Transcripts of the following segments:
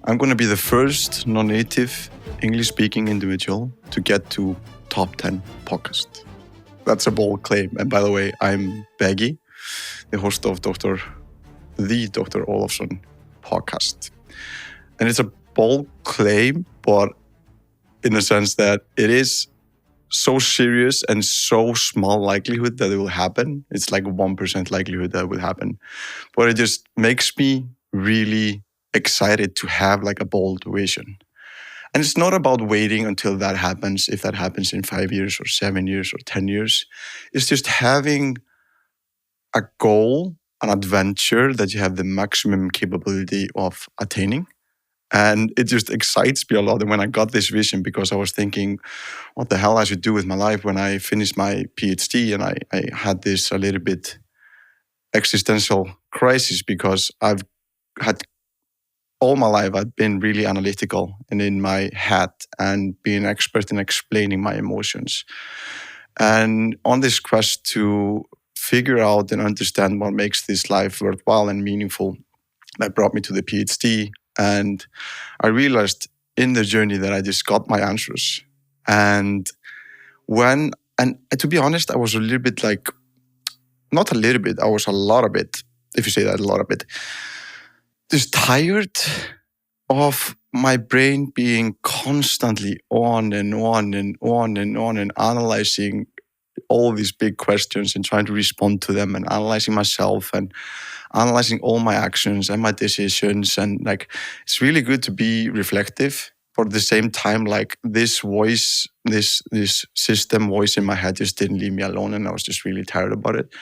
I'm going to be the first non-native English-speaking individual to get to top 10 podcast. That's a bold claim. And by the way, I'm Beggy, the host of the Dr. Olafsson podcast. And it's a bold claim, but in the sense that it is so serious and so small likelihood that it will happen. It's like 1% likelihood that it will happen. But it just makes me really excited to have like a bold vision. And it's not about waiting until that happens, if that happens in 5 years or 7 years or 10 years. It's just having a goal, an adventure that you have the maximum capability of attaining. And it just excites me a lot. And when I got this vision, because I was thinking, what the hell I should do with my life when I finished my PhD, and I had this a little bit existential crisis because I've had all my life, I've been really analytical and in my head and being an expert in explaining my emotions. And on this quest to figure out and understand what makes this life worthwhile and meaningful, that brought me to the PhD. And I realized in the journey that I just got my answers. And to be honest, I was a little bit like, not a little bit, I was a lot of it, if you say that, a lot of it, just tired of my brain being constantly on and on and on and on and analyzing all these big questions and trying to respond to them and analyzing myself and analyzing all my actions and my decisions. And like, it's really good to be reflective. But at the same time, like this voice, this system voice in my head just didn't leave me alone. And I was just really tired about it.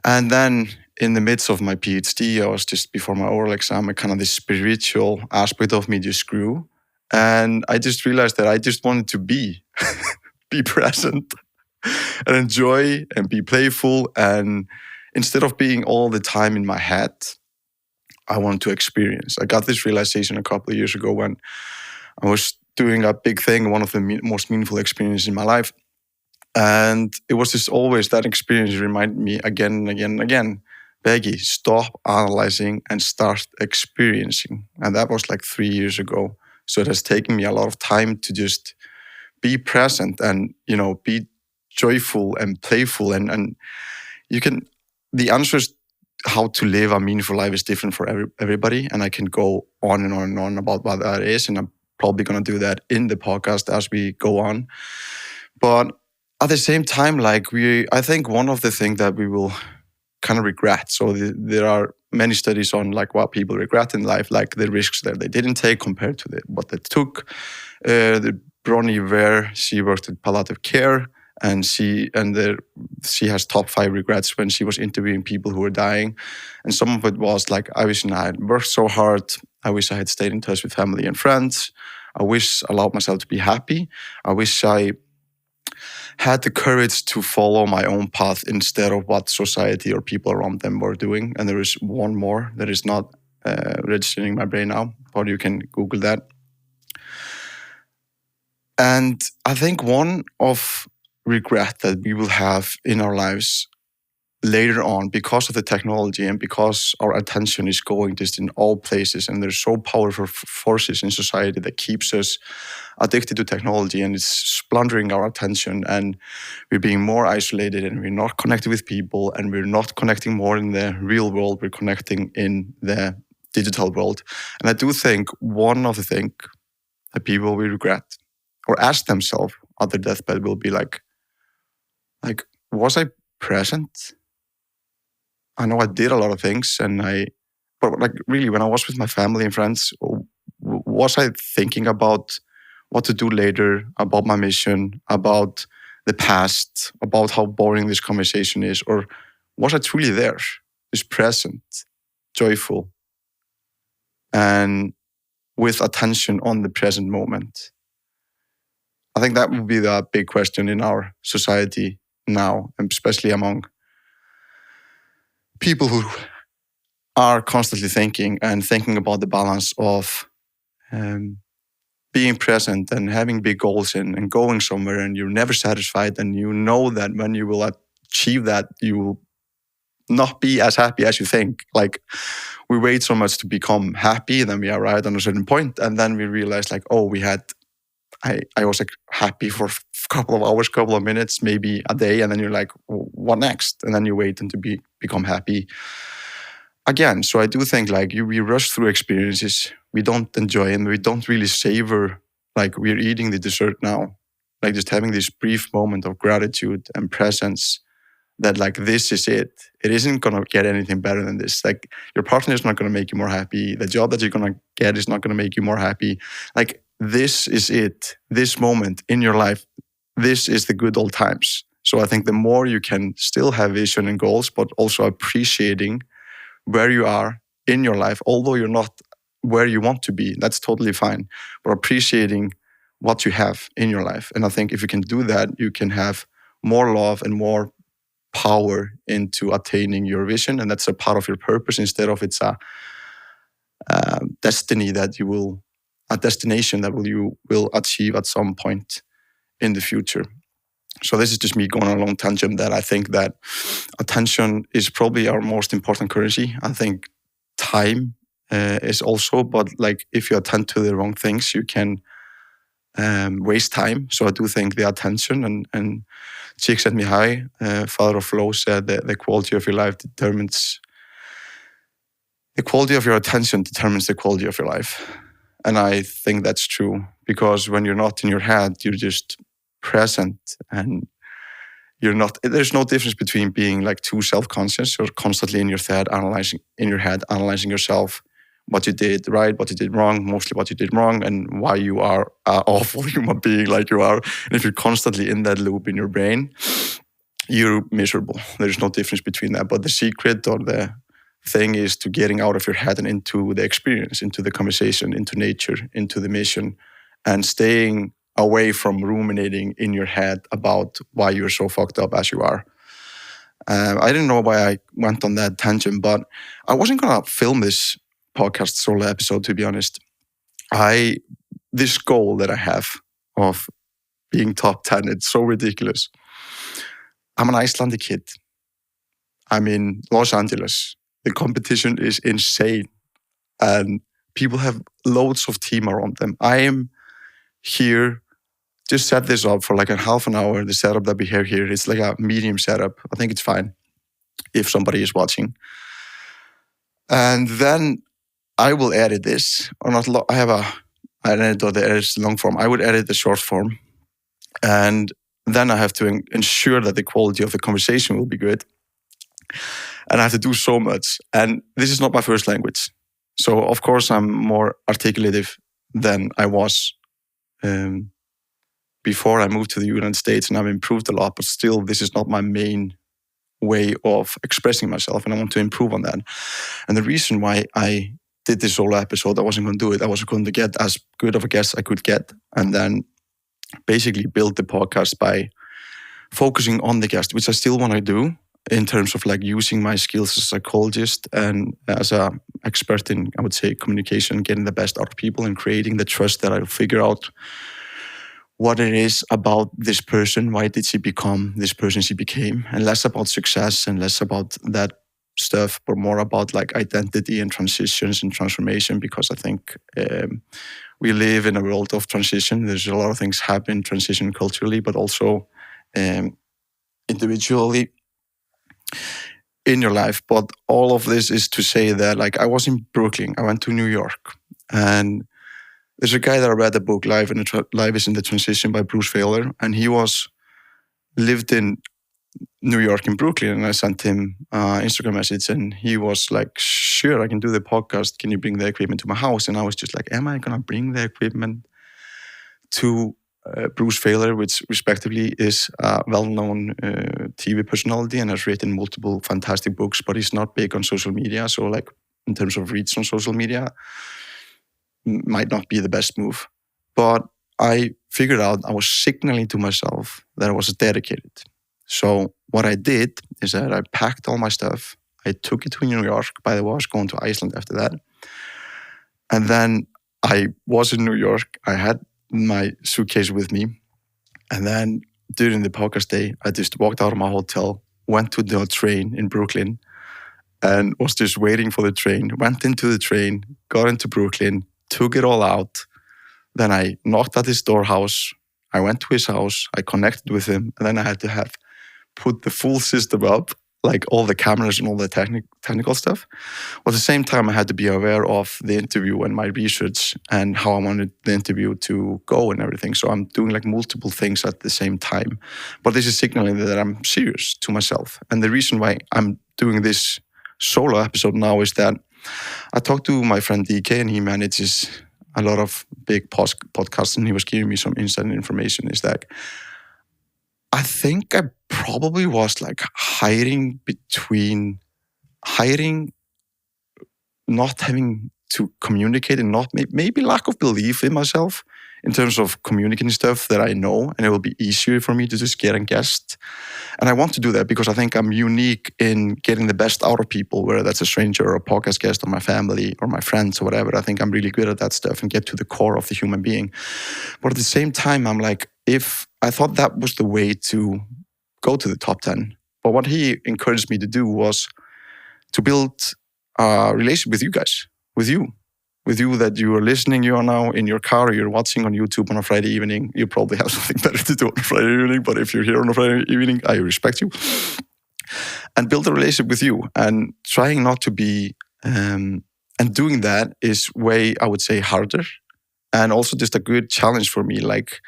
And then in the midst of my PhD, I was just before my oral exam, kind of the spiritual aspect of me just grew. And I just realized that I just wanted to be present and enjoy and be playful. And instead of being all the time in my head, I wanted to experience. I got this realization a couple of years ago when I was doing a big thing, one of the most meaningful experiences in my life. And it was just always that experience reminded me again and again and again, Beggy, stop analyzing and start experiencing. And that was like 3 years ago. So it has taken me a lot of time to just be present and, be joyful and playful. And you can, the answers how to live a meaningful life is different for everybody. And I can go on and on and on about what that is. And I'm probably going to do that in the podcast as we go on. But at the same time, I think one of the things that we will kind of regret. So there are many studies on like what people regret in life, like the risks that they didn't take compared to what they took. The Bronnie Ware, she worked at palliative care, and she has top 5 regrets when she was interviewing people who were dying. And some of it was like, I wish I had worked so hard. I wish I had stayed in touch with family and friends. I wish I allowed myself to be happy. I wish I had the courage to follow my own path instead of what society or people around them were doing. And there is one more that is not registering in my brain now, but you can Google that. And I think one of regret that we will have in our lives later on, because of the technology and because our attention is going just in all places, and there's so powerful forces in society that keeps us addicted to technology, and it's splundering our attention, and we're being more isolated, and we're not connected with people, and we're not connecting more in the real world, we're connecting in the digital world. And I do think one of the things that people will regret or ask themselves at their deathbed will be like, was I present? I know I did a lot of things, but like really, when I was with my family and friends, was I thinking about what to do later, about my mission, about the past, about how boring this conversation is, or was I truly there, just present, joyful, and with attention on the present moment? I think that would be the big question in our society now, and especially among people who are constantly thinking about the balance of being present and having big goals and going somewhere, and you're never satisfied, and you know that when you will achieve that, you will not be as happy as you think. Like, we wait so much to become happy, then we arrive at a certain point, and then we realize like, oh, I was like happy for a couple of hours, couple of minutes, maybe a day, and then you're like, what next? And then you wait and to become happy again. So I do think like we rush through experiences, we don't enjoy and we don't really savor, like we're eating the dessert now, like just having this brief moment of gratitude and presence that like this is it. It isn't gonna get anything better than this. Like your partner is not gonna make you more happy. The job that you're gonna get is not gonna make you more happy. Like this is it. This moment in your life, this is the good old times. So I think the more you can still have vision and goals, but also appreciating where you are in your life, although you're not where you want to be, that's totally fine. But appreciating what you have in your life. And I think if you can do that, you can have more love and more power into attaining your vision. And that's a part of your purpose instead of it's a destiny that you will, a destination that you will achieve at some point in the future. So this is just me going on a long tangent that I think that attention is probably our most important currency. I think time is also, but like if you attend to the wrong things, you can waste time. So I do think the attention and Csikszentmihalyi, father of flow, said that the quality of your life determines, the quality of your attention determines the quality of your life. And I think that's true because when you're not in your head, you're just present and you're not, there's no difference between being like too self-conscious or constantly in your head, analyzing yourself, what you did right, what you did wrong, mostly what you did wrong, and why you are an awful human being like you are. And if you're constantly in that loop in your brain, you're miserable. There's no difference between that. But the secret or the thing is to getting out of your head and into the experience, into the conversation, into nature, into the mission, and staying away from ruminating in your head about why you're so fucked up as you are. I didn't know why I went on that tangent, but I wasn't going to film this podcast solo episode, to be honest. This goal that I have of being top 10, it's so ridiculous. I'm an Icelandic kid. I'm in Los Angeles. The competition is insane. And people have loads of team around them. I am here, just set this up for like a half an hour. The setup that we have here, it's like a medium setup. I think it's fine if somebody is watching. And then I will edit this, or not. I have an editor that edits long form. I would edit the short form, and then I have to ensure that the quality of the conversation will be good. And I have to do so much. And this is not my first language, so of course I'm more articulative than I was before I moved to the United States, and I've improved a lot. But still, this is not my main way of expressing myself, and I want to improve on that. And the reason why I did this solo episode, I wasn't going to do it. I was going to get as good of a guest I could get, and then basically build the podcast by focusing on the guest, which I still want to do in terms of like using my skills as a psychologist and as an expert in, I would say, communication, getting the best out of people and creating the trust that I'll figure out what it is about this person, why did she become this person she became, and less about success and less about that stuff, but more about like identity and transitions and transformation, because I think we live in a world of transition. There's a lot of things happen, transition culturally, but also individually in your life. But all of this is to say that like I was in Brooklyn, I went to New York, and there's a guy that I read the book, Life is in the Transition by Bruce Feiler, and he lived in New York and Brooklyn, and I sent him an Instagram message, and he was like, sure, I can do the podcast. Can you bring the equipment to my house? And I was just like, am I going to bring the equipment to Bruce Feiler, which respectively is a well-known TV personality and has written multiple fantastic books, but he's not big on social media. So like in terms of reach on social media, might not be the best move. But I figured out I was signaling to myself that I was dedicated. So what I did is that I packed all my stuff. I took it to New York. By the way, I was going to Iceland after that. And then I was in New York. I had my suitcase with me. And then during the podcast day, I just walked out of my hotel, went to the train in Brooklyn, and was just waiting for the train. Went into the train, got into Brooklyn, took it all out. Then I knocked at his storehouse. I went to his house. I connected with him. And then I had to have put the full system up, like all the cameras and all the technical stuff. But at the same time, I had to be aware of the interview and my research and how I wanted the interview to go and everything. So I'm doing like multiple things at the same time. But this is signaling that I'm serious to myself. And the reason why I'm doing this solo episode now is that I talked to my friend DK, and he manages a lot of big podcasts, and he was giving me some inside information. Is that I think I probably was like hiding, not having to communicate, and not maybe lack of belief in myself in terms of communicating stuff that I know, and it will be easier for me to just get a guest. And I want to do that because I think I'm unique in getting the best out of people, whether that's a stranger or a podcast guest or my family or my friends or whatever. I think I'm really good at that stuff and get to the core of the human being. But at the same time, I'm like, if I thought that was the way to go to the top 10. But what he encouraged me to do was to build a relationship with you guys, with you that you are listening, you are now in your car, or you're watching on YouTube on a Friday evening. You probably have something better to do on a Friday evening, but if you're here on a Friday evening, I respect you. And build a relationship with you, and trying not to be, and doing that is way, I would say, harder. And also just a good challenge for me. Like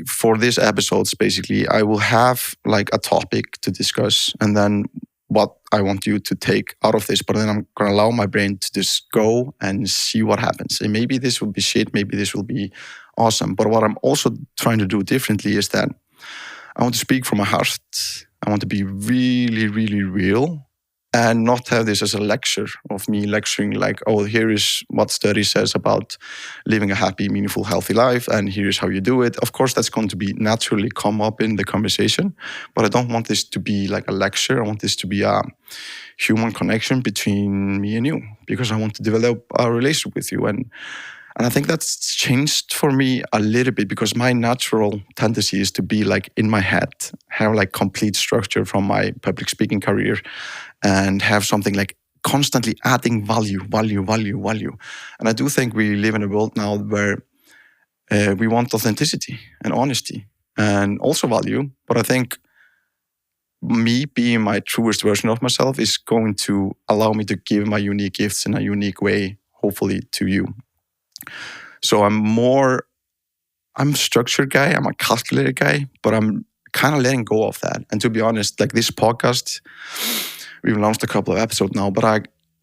for this episodes, basically, I will have like a topic to discuss, and then what I want you to take out of this, but then I'm going to allow my brain to just go and see what happens. And maybe this will be shit, maybe this will be awesome. But what I'm also trying to do differently is that I want to speak from my heart. I want to be really, really real, and not have this as a lecture of me lecturing like, oh, here is what study says about living a happy, meaningful, healthy life, and here's how you do it. Of course, that's going to be naturally come up in the conversation, but I don't want this to be like a lecture. I want this to be a human connection between me and you, because I want to develop a relationship with you. And I think that's changed for me a little bit, because my natural tendency is to be like in my head, have like complete structure from my public speaking career, and have something like constantly adding value. And I do think we live in a world now where we want authenticity and honesty and also value. But I think me being my truest version of myself is going to allow me to give my unique gifts in a unique way, hopefully, to you. So I'm a structured guy, I'm a calculated guy, but I'm kind of letting go of that. And to be honest, like this podcast, we've launched a couple of episodes now, but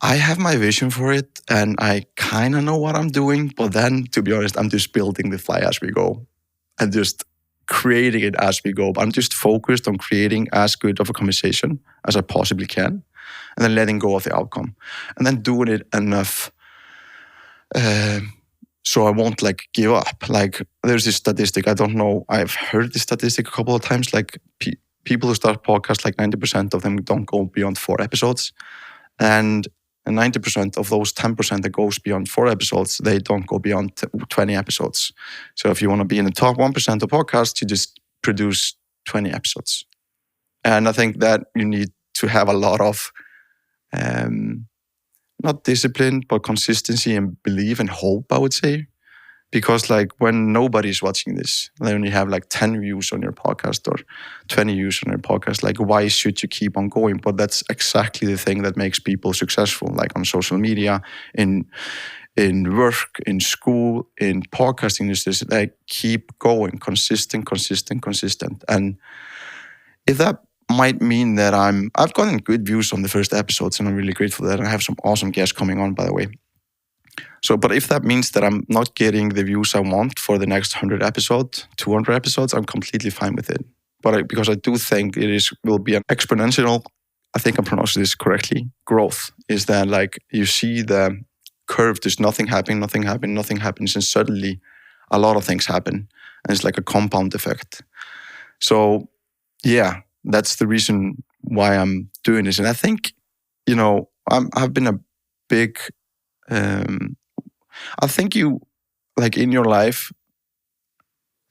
I have my vision for it, and I kind of know what I'm doing. But then, to be honest, I'm just building the fly as we go and just creating it as we go. But I'm just focused on creating as good of a conversation as I possibly can, and then letting go of the outcome, and then doing it enough so I won't like give up. Like there's this statistic, I don't know, I've heard this statistic a couple of times, like people who start podcasts, like 90% of them don't go beyond 4 episodes. And 90% of those 10% that goes beyond 4 episodes, they don't go beyond 20 episodes. So if you want to be in the top 1% of podcasts, you just produce 20 episodes. And I think that you need to have a lot of, not discipline, but consistency and belief and hope, I would say. Because like when nobody's watching this, then you have like 10 views on your podcast or 20 views on your podcast, like why should you keep on going? But that's exactly the thing that makes people successful, like on social media, in work, in school, in podcasting, is this like keep going, consistent. And if that might mean that I've gotten good views on the first episodes, and I'm really grateful for that. And I have some awesome guests coming on, by the way. So, but if that means that I'm not getting the views I want for the next 100 episodes, 200 episodes, I'm completely fine with it. But because I do think will be an exponential, I think I'm pronouncing this correctly, growth, is that like you see the curve, there's nothing happens, and suddenly a lot of things happen. And it's like a compound effect. So, yeah, that's the reason why I'm doing this. And I think, I've been a big... I think you, like in your life,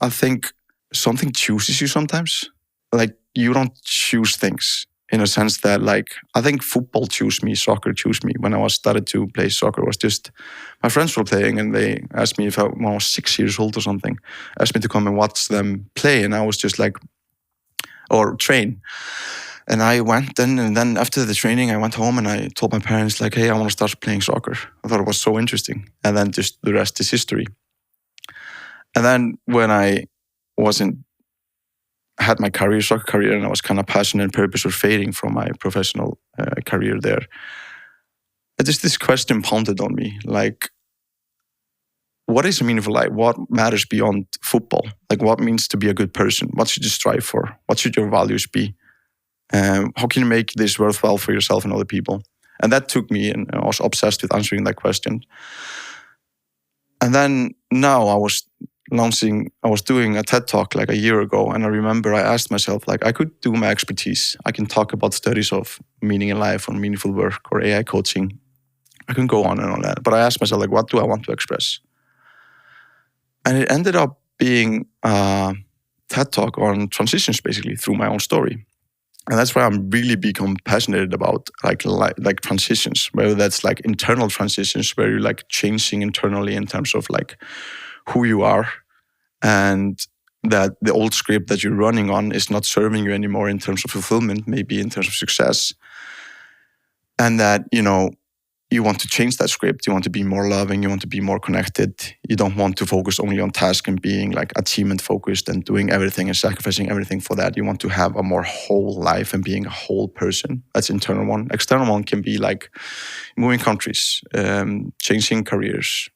I think something chooses you sometimes. Like you don't choose things. in a sense that, like, I think football chose me, soccer chose me. When I was started to play soccer, it was just my friends were playing, and they asked me when I was 6 years old or something, asked me to come and watch them play, and I was just like, or train. And I went and then after the training, I went home and I told my parents, like, hey, I want to start playing soccer. I thought it was so interesting. And then just the rest is history. And then when I had my soccer career, and I was kind of passion and purpose were fading from my professional career there, just this question pounded on me, like, what is a meaningful life? What matters beyond football? Like, what means to be a good person? What should you strive for? What should your values be? How can you make this worthwhile for yourself and other people? And that took me, and I was obsessed with answering that question. And then now I was doing a TED Talk like a year ago, and I remember I asked myself, like, I could do my expertise. I can talk about studies of meaning in life or meaningful work or AI coaching. I can go on and on that. But I asked myself, like, what do I want to express? And it ended up being a TED Talk on transitions, basically, through my own story. And that's why I'm really become passionate about like transitions, whether that's like internal transitions where you're like changing internally in terms of like who you are, and that the old script that you're running on is not serving you anymore in terms of fulfillment, maybe in terms of success. And that, you want to change that script. You want to be more loving. You want to be more connected. You don't want to focus only on task and being like achievement focused and doing everything and sacrificing everything for that. You want to have a more whole life and being a whole person. That's internal one. External one can be like moving countries, changing careers,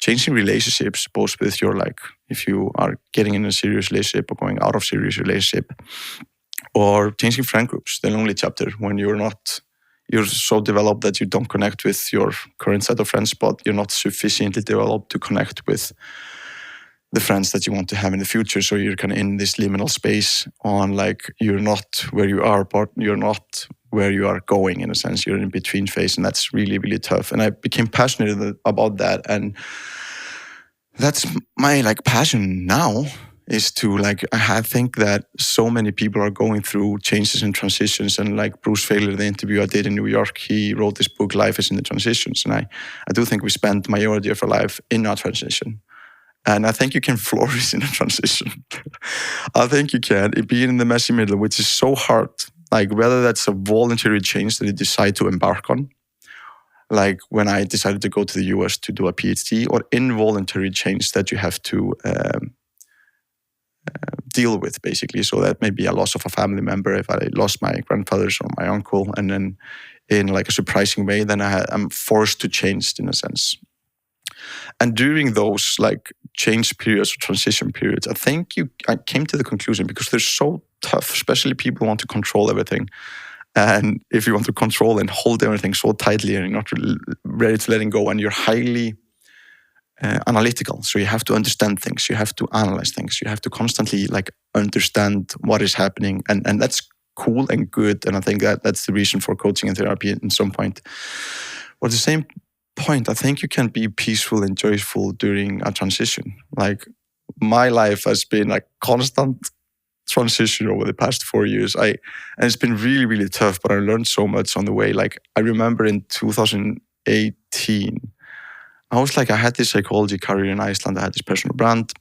changing relationships, both with your, like, if you are getting in a serious relationship or going out of serious relationship, or changing friend groups, the lonely chapter, when you're so developed that you don't connect with your current set of friends, but you're not sufficiently developed to connect with the friends that you want to have in the future. So you're kind of in this liminal space on, like, you're not where you are, but you're not where you are going, in a sense. You're in between phase, and that's really, really tough. And I became passionate about that. And that's my, like, passion now, is to, like, I think that so many people are going through changes and transitions. And like Bruce Feiler, the interview I did in New York, he wrote this book, Life is in the Transitions. And I do think we spend majority of our life in our transition. And I think you can flourish in a transition. I think you can be in the messy middle, which is so hard. Like, whether that's a voluntary change that you decide to embark on, like when I decided to go to the US to do a PhD, or involuntary change that you have to deal with, basically. So that may be a loss of a family member. If I lost my grandfathers or my uncle, and then in like a surprising way, then I'm forced to change, in a sense. And during those like change periods or transition periods, I think I came to the conclusion, because they're so tough, especially people who want to control everything. And if you want to control and hold everything so tightly and you're not ready to letting go, and you're highly analytical, so you have to understand things, you have to analyze things, you have to constantly like understand what is happening, and that's cool and good. And I think that's the reason for coaching and therapy at some point. But at the same point, I think you can be peaceful and joyful during a transition. Like, my life has been like constant transition over the past 4 years. And it's been really, really tough, but I learned so much on the way. Like, I remember in 2018, I had this psychology career in Iceland. I had this personal brand.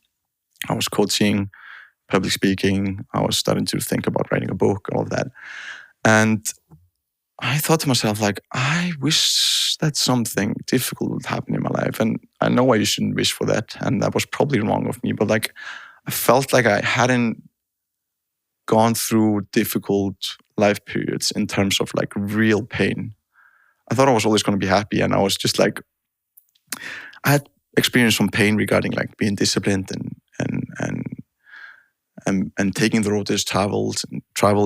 I was coaching, public speaking. I was starting to think about writing a book, all of that. And I thought to myself, like, I wish that something difficult would happen in my life. And I know I shouldn't wish for that. And that was probably wrong of me. But like, I felt like I hadn't gone through difficult life periods in terms of like real pain. I thought I was always going to be happy. And I was just like, I had experienced some pain regarding like being disciplined and taking the road to travel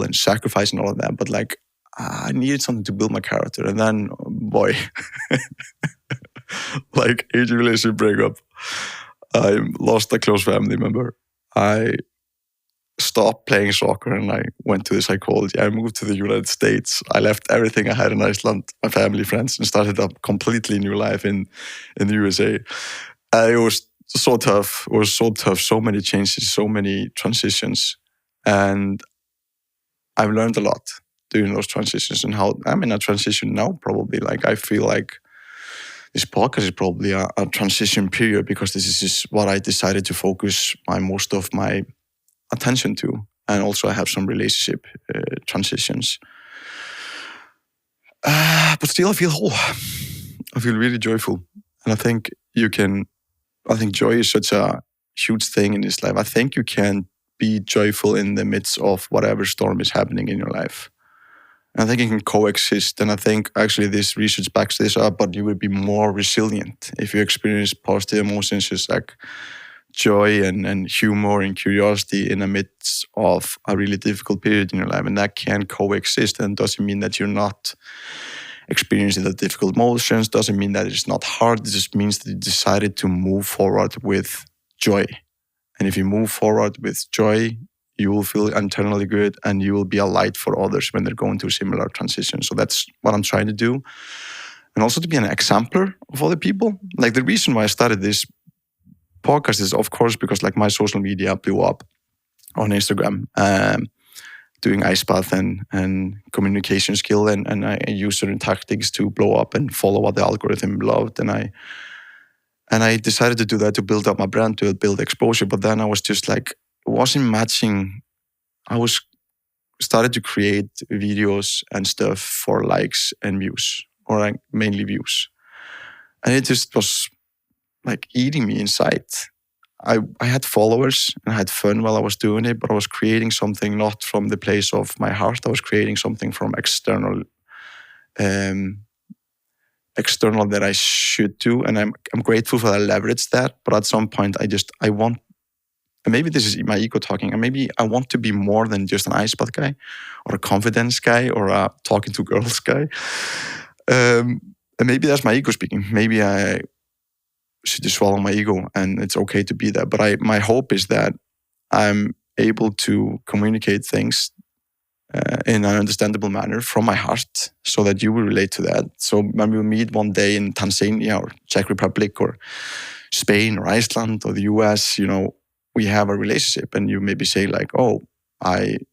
and sacrifice and all of that. But like, I needed something to build my character. And then, boy, like, age of relationship breakup. I lost a close family member. I stopped playing soccer and I went to the psychology. I moved to the United States. I left everything I had in Iceland, my family, friends, and started a completely new life in the USA. It was so tough. It was so tough. So many changes, so many transitions. And I've learned a lot during those transitions, and how I'm in a transition now. Probably like I feel like this podcast is probably a transition period, because this is just what I decided to focus most of my attention to, and also I have some relationship transitions. But still, I feel whole. I feel really joyful, and I think joy is such a huge thing in this life. I think you can be joyful in the midst of whatever storm is happening in your life. And I think it can coexist. And I think actually this research backs this up, but you will be more resilient if you experience positive emotions, just like joy and humor and curiosity in the midst of a really difficult period in your life. And that can coexist, and doesn't mean that you're not experiencing the difficult emotions, doesn't mean that it's not hard. It just means that you decided to move forward with joy. And if you move forward with joy, you will feel internally good, and you will be a light for others when they're going through similar transitions. So that's what I'm trying to do. And also to be an exemplar of other people. Like the reason why I started this podcast is, of course, because like my social media blew up on Instagram, doing ice bath and communication skill, and I use certain tactics to blow up and follow what the algorithm loved. And I decided to do that to build up my brand, to build exposure. But then I was just like, it wasn't matching. I was started to create videos and stuff for likes and views, or like mainly views. And it just was like eating me inside. I had followers and I had fun while I was doing it, but I was creating something not from the place of my heart. I was creating something from external that I should do. And I'm grateful for that I leveraged that. But at some point I want, and maybe this is my ego talking, and maybe I want to be more than just an ice bath guy, or a confidence guy, or a talking to girls guy. And maybe that's my ego speaking. Maybe I should just swallow my ego, and it's okay to be that. But my hope is that I'm able to communicate things in an understandable manner from my heart, so that you will relate to that. So when we meet one day in Tanzania or Czech Republic or Spain or Iceland or the US, we have a relationship, and you maybe say like, oh,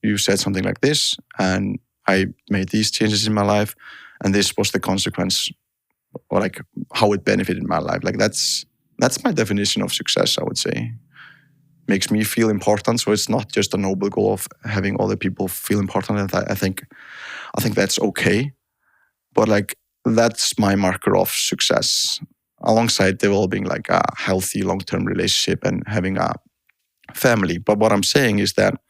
you said something like this, and I made these changes in my life, and this was the consequence, or like how it benefited my life. Like that's my definition of success, I would say. Makes me feel important. So it's not just a noble goal of having other people feel important. And I think that's okay. But like that's my marker of success, alongside developing like a healthy long-term relationship and having a family. But what I'm saying is that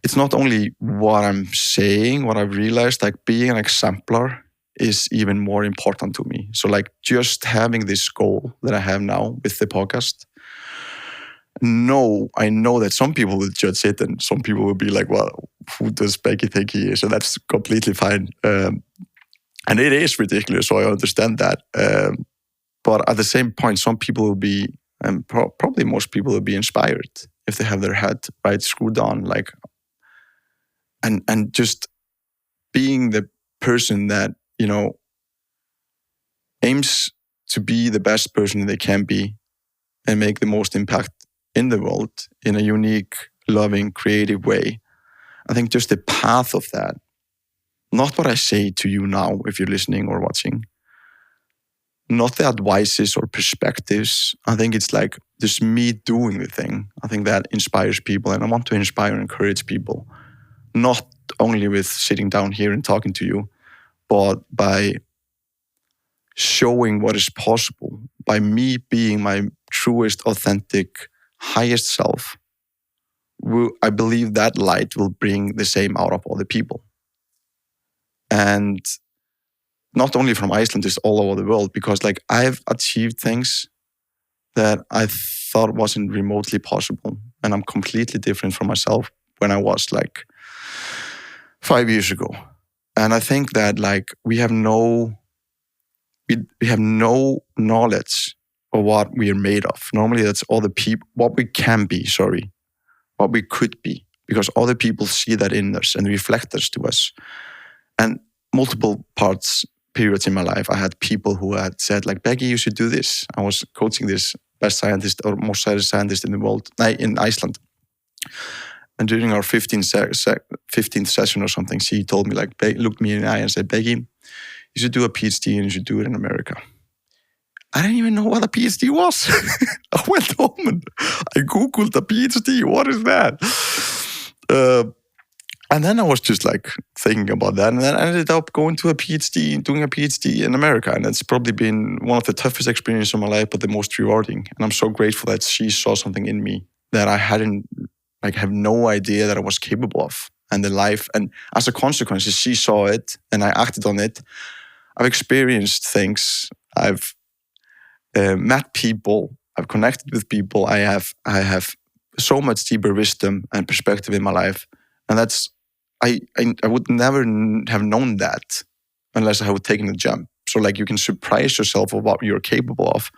it's not only what I'm saying, what I've realized, like being an exemplar is even more important to me. So like just having this goal that I have now with the podcast, I know that some people will judge it, and some people will be like, well, who does Becky think he is? So that's completely fine. And it is ridiculous, so I understand that. But at the same point, some people will be, and probably most people will be inspired if they have their head right screwed on, like, and just being the person that, aims to be the best person they can be and make the most impact in the world in a unique, loving, creative way. I think just the path of that, not what I say to you now if you're listening or watching, not the advices or perspectives. I think it's like just me doing the thing. I think that inspires people, and I want to inspire and encourage people, not only with sitting down here and talking to you, but by showing what is possible, by me being my truest, authentic, highest self. I believe that light will bring the same out of other people. And not only from Iceland, just all over the world, because like I've achieved things that I thought wasn't remotely possible. And I'm completely different from myself when I was like 5 years ago. And I think that like we have no knowledge of what we are made of. Normally that's other people, what we can be, what we could be, because other people see that in us and reflect us to us. And multiple periods in my life, I had people who had said like, Becky, you should do this. I was coaching this best scientist or most scientist in the world, in Iceland. And during our 15th session or something, she told me, like, looked me in the eye and said, Beggy, you should do a PhD and you should do it in America. I didn't even know what a PhD was. I went home and I Googled a PhD. What is that? And then I was just like thinking about that. And then I ended up going to doing a PhD in America. And it's probably been one of the toughest experiences of my life, but the most rewarding. And I'm so grateful that she saw something in me that I hadn't, like, have no idea that I was capable of. And the life, and as a consequence, she saw it and I acted on it. I've experienced things. I've met people. I've connected with people. I have so much deeper wisdom and perspective in my life. And that's, I would never have known that unless I would taken the jump. So, like, you can surprise yourself of what you're capable of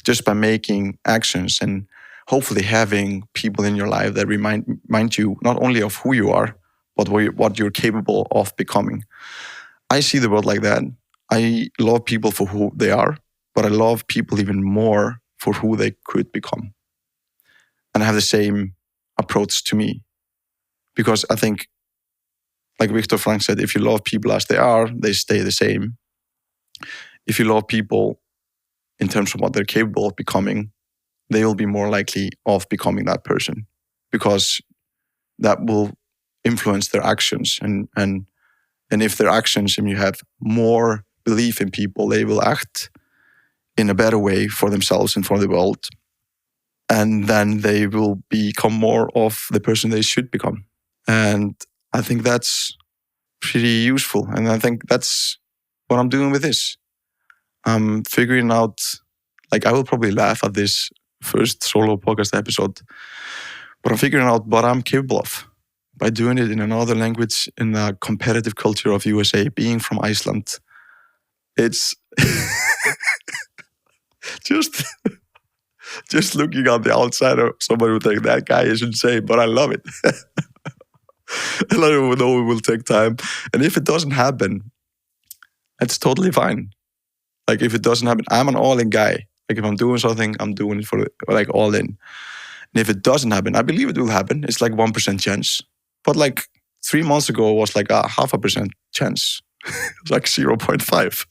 just by making actions and hopefully having people in your life that remind you not only of who you are, but what you're capable of becoming. I see the world like that. I love people for who they are, but I love people even more for who they could become. And I have the same approach to me. Because I think, like Viktor Frank said, if you love people as they are, they stay the same. If you love people in terms of what they're capable of becoming, they will be more likely of becoming that person, because that will influence their actions. And if their actions, and you have more belief in people, they will act in a better way for themselves and for the world. And then they will become more of the person they should become. And I think that's pretty useful. And I think that's what I'm doing with this. I'm figuring out, like, I will probably laugh at this first solo podcast episode, but I'm figuring out what I'm capable of by doing it in another language, in the competitive culture of USA, being from Iceland. It's just looking on the outside, somebody would think that guy is insane, but I love it. And I know it will take time. And if it doesn't happen, it's totally fine. Like, if it doesn't happen, I'm an all-in guy. Like, if I'm doing something, I'm doing it for, like, all in. And if it doesn't happen, I believe it will happen. It's like 1% chance. But like 3 months ago, it was like a 0.5% chance. It's like 0.5.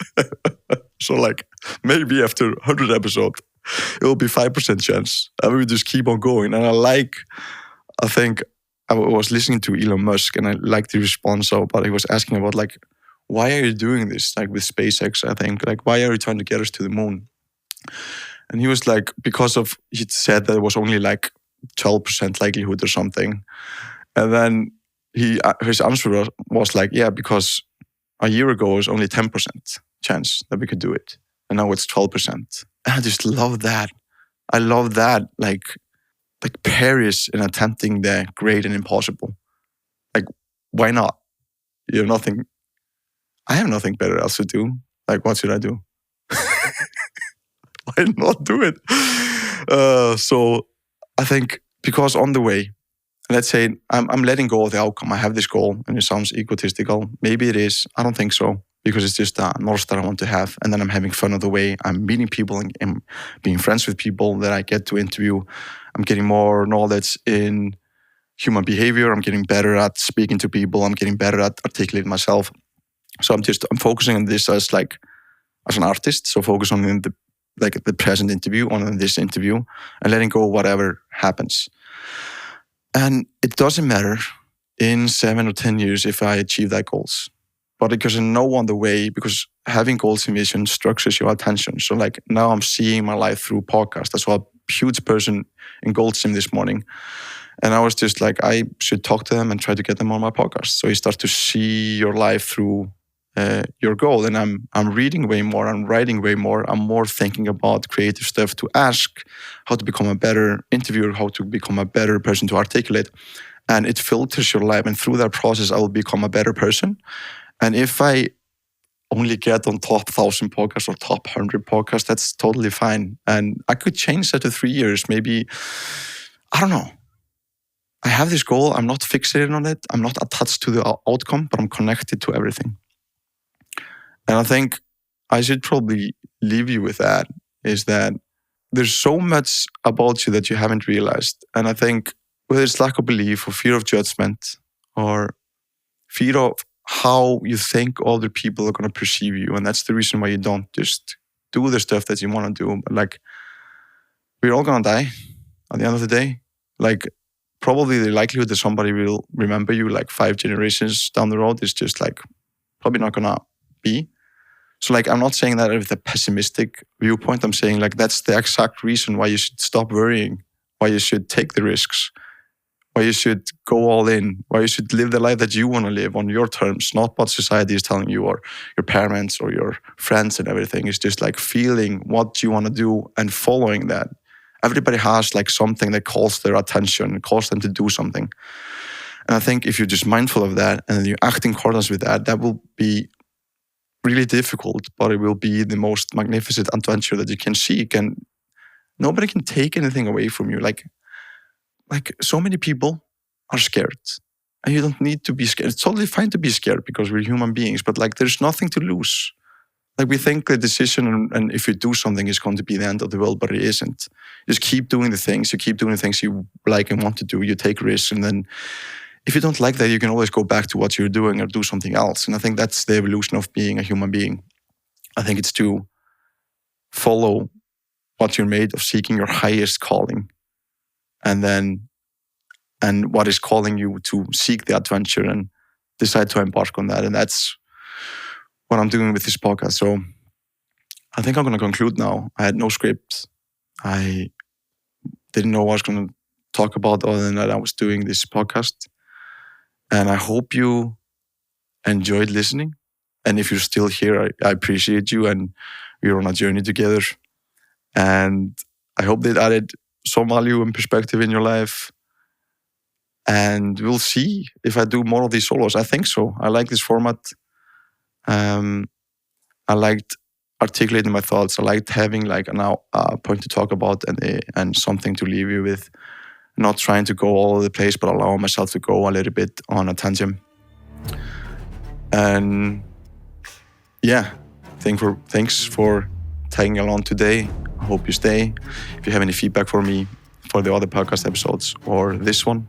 So, like, maybe after 100 episodes, it will be 5% chance. And we just keep on going. And I think I was listening to Elon Musk, and I liked the response but he was asking about, like, why are you doing this? Like, with SpaceX, I think, like, why are you trying to get us to the moon? And he was like, he said that it was only like 12% likelihood or something. And then his answer was like, yeah, because a year ago it was only 10% chance that we could do it. And now it's 12%. And I just love that. I love that, like Paris in attempting the great and impossible. Like, why not? You have nothing. I have nothing better else to do. Like, what should I do? Why not do it? So I think, because on the way, let's say I'm letting go of the outcome. I have this goal, and it sounds egotistical. Maybe it is. I don't think so, because it's just a North Star I want to have. And then I'm having fun on the way. I'm meeting people and being friends with people that I get to interview. I'm getting more knowledge in human behavior. I'm getting better at speaking to people. I'm getting better at articulating myself. So I'm focusing on this as an artist. So focus on the present interview, on this interview, and letting go of whatever happens. And it doesn't matter in 7 or 10 years if I achieve that goals. But because I know on the way, because having goals and vision structures your attention. So, like, now I'm seeing my life through podcasts. I saw a huge person in Gold Sim this morning. And I was just like, I should talk to them and try to get them on my podcast. So you start to see your life through your goal. And I'm reading way more, I'm writing way more, I'm more thinking about creative stuff to ask, how to become a better interviewer, how to become a better person to articulate. And it filters your life. And through that process, I will become a better person. And if I only get on top 1,000 podcasts or top 100 podcasts, that's totally fine. And I could change that to 3 years, maybe. I don't know. I have this goal. I'm not fixated on it. I'm not attached to the outcome, but I'm connected to everything. And I think I should probably leave you with that, is that there's so much about you that you haven't realized. And I think whether it's lack of belief or fear of judgment or fear of how you think other people are going to perceive you. And that's the reason why you don't just do the stuff that you want to do. But like, we're all going to die at the end of the day. Like, probably the likelihood that somebody will remember you like 5 generations down the road is just like probably not going to be. So like, I'm not saying that with a pessimistic viewpoint. I'm saying like, that's the exact reason why you should stop worrying, why you should take the risks, why you should go all in, why you should live the life that you want to live on your terms, not what society is telling you or your parents or your friends and everything. It's just like feeling what you want to do and following that. Everybody has like something that calls their attention, calls them to do something. And I think if you're just mindful of that and you act in accordance with that, that will be really difficult, but it will be the most magnificent adventure that you can seek. And nobody can take anything away from you. Like so many people are scared and you don't need to be scared. It's totally fine to be scared because we're human beings, but like there's nothing to lose. Like we think the decision and if you do something is going to be the end of the world, but it isn't. You just keep doing the things. You keep doing the things you like and want to do. You take risks. And then if you don't like that, you can always go back to what you're doing or do something else. And I think that's the evolution of being a human being. I think it's to follow what you're made of, seeking your highest calling. And what is calling you to seek the adventure and decide to embark on that. And that's what I'm doing with this podcast. So I think I'm going to conclude now. I had no script. I didn't know what I was going to talk about other than that I was doing this podcast. And I hope you enjoyed listening. And if you're still here, I appreciate you and we're on a journey together. And I hope that added some value and perspective in your life. And we'll see if I do more of these solos. I think so. I like this format. I liked articulating my thoughts. I liked having like a point to talk about and something to leave you with. Not trying to go all over the place, but allowing myself to go a little bit on a tangent. And yeah, thanks for tagging along today. I hope you stay. If you have any feedback for me for the other podcast episodes or this one,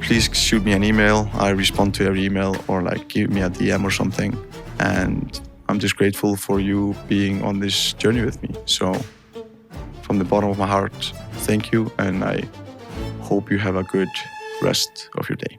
please shoot me an email. I respond to every email or like give me a DM or something. And I'm just grateful for you being on this journey with me. So from the bottom of my heart, thank you. And I hope you have a good rest of your day.